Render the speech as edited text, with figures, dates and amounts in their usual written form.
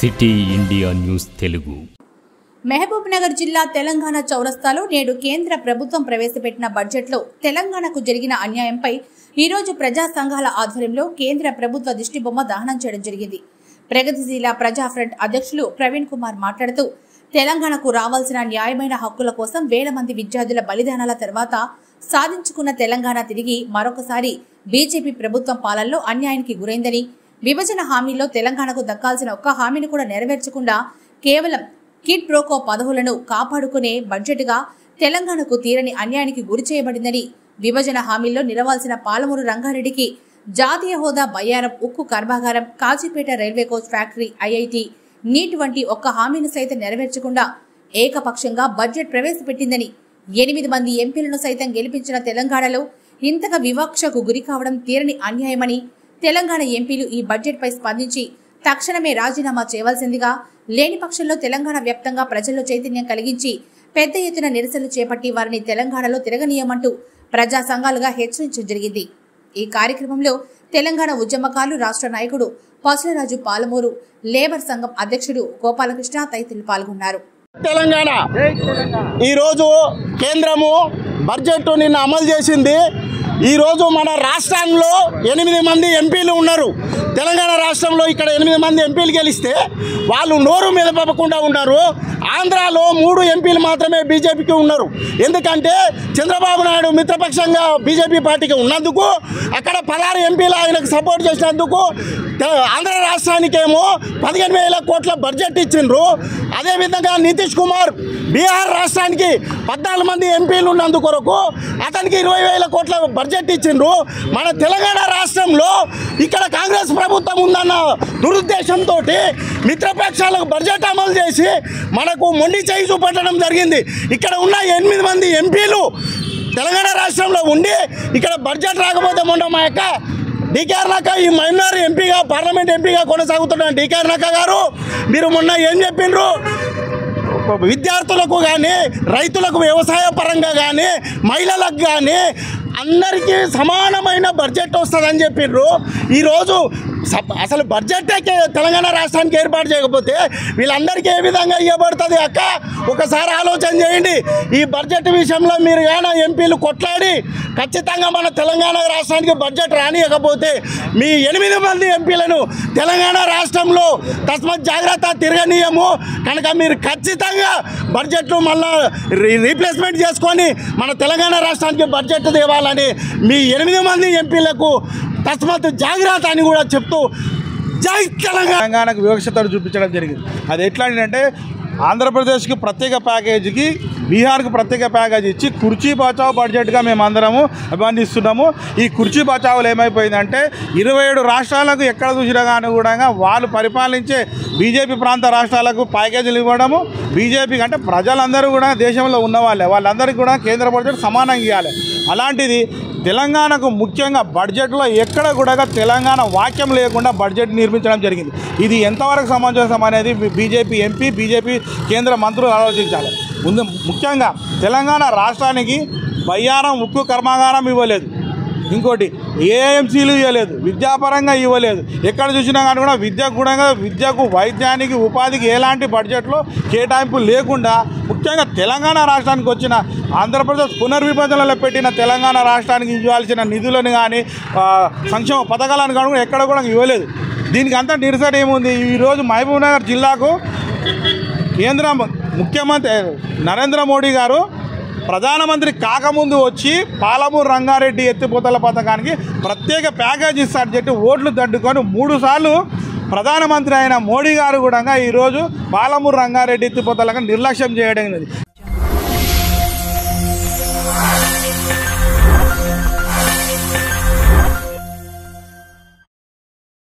City India news Telugu. Mahabubnagar జిల్లా తెలంగాణ చౌరస్తాలో నేడు కేంద్ర ప్రభుత్వం ప్రవేశపెట్టిన బడ్జెట్లో తెలంగాణకు జరిగిన అన్యాయంపై ఈరోజు ప్రజా సంఘాల ఆధ్వర్యంలో కేంద్ర ప్రభుత్వ దిష్టిబొమ్మ దహనం చేయడం జరిగింది. ప్రగతిశీల ప్రజా ఫ్రంట్ అధ్యక్షులు ప్రవీణ్ కుమార్ మాట్లాడుతూ, తెలంగాణకు రావాల్సిన న్యాయమైన హక్కుల కోసం వేల మంది విద్యార్థుల బలిదానాల తర్వాత సాధించుకున్న తెలంగాణ తిరిగి మరొకసారి బీజేపీ ప్రభుత్వం పాలనలో అన్యాయానికి గురైందని, విభజన హామీల్లో తెలంగాణకు దక్కాల్సిన ఒక్క హామీని కూడా నెరవేర్చకుండా కేవలం కిడ్ ప్రోకో పదవులను కాపాడుకునే బడ్జెట్గా తెలంగాణకు తీరని అన్యాయానికి గురి చేయబడిందని, విభజన హామీల్లో నిలవాల్సిన పాలమూరు రంగారెడ్డికి జాతీయ హోదా, బయ్యారం ఉక్కు కర్మాగారం, Kazipet railway coach factory, IIT, NEET వంటి ఒక్క హామీని సైతం నెరవేర్చకుండా ఏకపక్షంగా బడ్జెట్ ప్రవేశపెట్టిందని, 8 మంది ఎంపీలను సైతం గెలిపించిన తెలంగాణలో ఇంతగా వివక్షకు గురి కావడం తీరని అన్యాయమని, తెలంగాణ ఎంపీలు ఈ బడ్జెట్పై స్పందించి తక్షణమే రాజీనామా చేయవలసిందిగా, లేని పక్షంలో తెలంగాణ వ్యాప్తంగా ప్రజల్లో చైతన్యం కలిగించి పెద్ద ఎత్తున నిరసనలు చేపట్టి వారిని తెలంగాణలో తిరగనీయమంటూ ప్రజా సంఘాలుగా హెచ్చరించడం జరిగింది. ఈ కార్యక్రమంలో తెలంగాణ ఉద్యమకారులు రాష్ట్ర నాయకుడు పసులరాజు, పాలమూరు లేబర్ సంఘం అధ్యక్షుడు గోపాలకృష్ణ తదితరులు పాల్గొన్నారు. తెలంగాణ ఈరోజు కేంద్రము బడ్జెట్ నిన్న అమలు చేసింది. ఈరోజు మన రాష్ట్రంలో 8 మంది ఎంపీలు ఉన్నారు. తెలంగాణ రాష్ట్రంలో ఇక్కడ 8 మంది ఎంపీలు గెలిస్తే వాళ్ళు నోరు మెదపకుండా ఉన్నారు. ఆంధ్రాలో 3 ఎంపీలు మాత్రమే బీజేపీకి ఉన్నారు. ఎందుకంటే చంద్రబాబు నాయుడు మిత్రపక్షంగా బీజేపీ పార్టీకి ఉన్నందుకు, అక్కడ 16 ఎంపీలు ఆయనకు సపోర్ట్ చేసినందుకు ఆంధ్ర రాష్ట్రానికేమో 15,000 కోట్ల బడ్జెట్ ఇచ్చిండ్రు. అదేవిధంగా నితీష్ కుమార్ బీహార్ రాష్ట్రానికి 14 మంది ఎంపీలు ఉన్నందుకొరకు అతనికి 20,000 కోట్ల బడ్జెట్ ఇచ్చిండ్రు. మన తెలంగాణ రాష్ట్రంలో ఇక్కడ కాంగ్రెస్ ప్రభుత్వం ఉందన్న దురుద్దేశంతో మిత్రపక్షాలకు బడ్జెట్ అమలు చేసి మనకు మొండి చేయి చూపెట్టడం జరిగింది. ఇక్కడ ఉన్న 8 మంది ఎంపీలు తెలంగాణ రాష్ట్రంలో ఉండి ఇక్కడ బడ్జెట్ రాకపోతే మొన్న మా యొక్క డీకేఆర్ నక్క ఈ మైనార్ ఎంపీగా, పార్లమెంట్ ఎంపీగా కొనసాగుతున్న డీకేఆర్ నక్క గారు, మీరు మొన్న ఏం చెప్పిండ్రు? విద్యార్థులకు కానీ, రైతులకు వ్యవసాయ పరంగా కానీ, మహిళలకు కానీ అందరికీ సమానమైన బడ్జెట్ వస్తుందని చెప్పిండ్రు. ఈరోజు అసలు బడ్జెట్ తెలంగాణ రాష్ట్రానికి ఏర్పాటు చేయకపోతే వీళ్ళందరికీ ఏ విధంగా ఇవ్వబడుతుంది అక్క? ఒకసారి ఆలోచన చేయండి. ఈ బడ్జెట్ విషయంలో మీరు కానీ ఎంపీలు కొట్లాడి ఖచ్చితంగా మన తెలంగాణ రాష్ట్రానికి బడ్జెట్ రానియకపోతే మీ 8 మంది ఎంపీలను తెలంగాణ రాష్ట్రంలో తస్మత్ జాగ్రత్త తిరగనీయము కనుక మీరు ఖచ్చితంగా బడ్జెట్లు మళ్ళా రీప్లేస్మెంట్ చేసుకొని మన తెలంగాణ రాష్ట్రానికి బడ్జెట్ తేవాలని మీ 8 మంది ఎంపీలకు తస్మత్ జాగ్రత్త అని కూడా చెప్తూ జై తెలంగాణకు వివక్షతను చూపించడం జరిగింది. అది ఎట్లా అంటే ఆంధ్రప్రదేశ్కి ప్రత్యేక ప్యాకేజీకి, బీహార్కి ప్రత్యేక ప్యాకేజీ ఇచ్చి కుర్చీ బచావ్ బడ్జెట్గా మేము అందరము అభివర్ణిస్తున్నాము. ఈ కుర్చీ బచావులు ఏమైపోయిందంటే 27 రాష్ట్రాలకు ఎక్కడ చూసినా కానీ కూడా వాళ్ళు పరిపాలించే బీజేపీ ప్రాంత రాష్ట్రాలకు ప్యాకేజీలు ఇవ్వడము, బీజేపీకి అంటే ప్రజలందరూ కూడా దేశంలో ఉన్న వాళ్ళందరికీ కూడా కేంద్ర బడ్జెట్ సమానంగా ఇవ్వాలి. అలాంటిది తెలంగాణకు ముఖ్యంగా బడ్జెట్లో ఎక్కడ కూడా తెలంగాణ వాక్యం లేకుండా బడ్జెట్ నిర్మించడం జరిగింది. ఇది ఎంతవరకు సమంజసం అనేది బీజేపీ ఎంపీ, బీజేపీ కేంద్ర మంత్రులు ఆలోచించాలి. ముఖ్యంగా తెలంగాణ రాష్ట్రానికి బయ్యారం ఉక్కు కర్మాగారం ఇవ్వలేదు, ఇంకోటి ఏఎంసీలు ఇవ్వలేదు, విద్యాపరంగా ఇవ్వలేదు. ఎక్కడ చూసినా కానీ కూడా విద్యకు, వైద్యానికి, ఉపాధికి ఎలాంటి బడ్జెట్లో కేటాయింపు లేకుండా ముఖ్యంగా తెలంగాణ రాష్ట్రానికి వచ్చిన ఆంధ్రప్రదేశ్ పునర్విభజనలో పెట్టిన తెలంగాణ రాష్ట్రానికి ఇవ్వాల్సిన నిధులను కానీ, సంక్షేమ పథకాలను కానీ ఎక్కడ కూడా ఇవ్వలేదు. దీనికి అంతా నిరసన ఏముంది? ఈరోజు మహబూబ్ నగర్ జిల్లాకు కేంద్ర ముఖ్యమంత్రి నరేంద్ర మోడీ గారు ప్రధానమంత్రి కాకముందు వచ్చి పాలమూరు రంగారెడ్డి ఎత్తిపోతల పథకానికి ప్రత్యేక ప్యాకేజ్ ఇస్తారని చెప్పి ఓట్లు దండుకొని 3 సార్లు ప్రధానమంత్రి అయిన మోడీ గారు కూడా ఈరోజు పాలమూరు రంగారెడ్డి ఎత్తిపోతలకు నిర్లక్ష్యం చేయడం.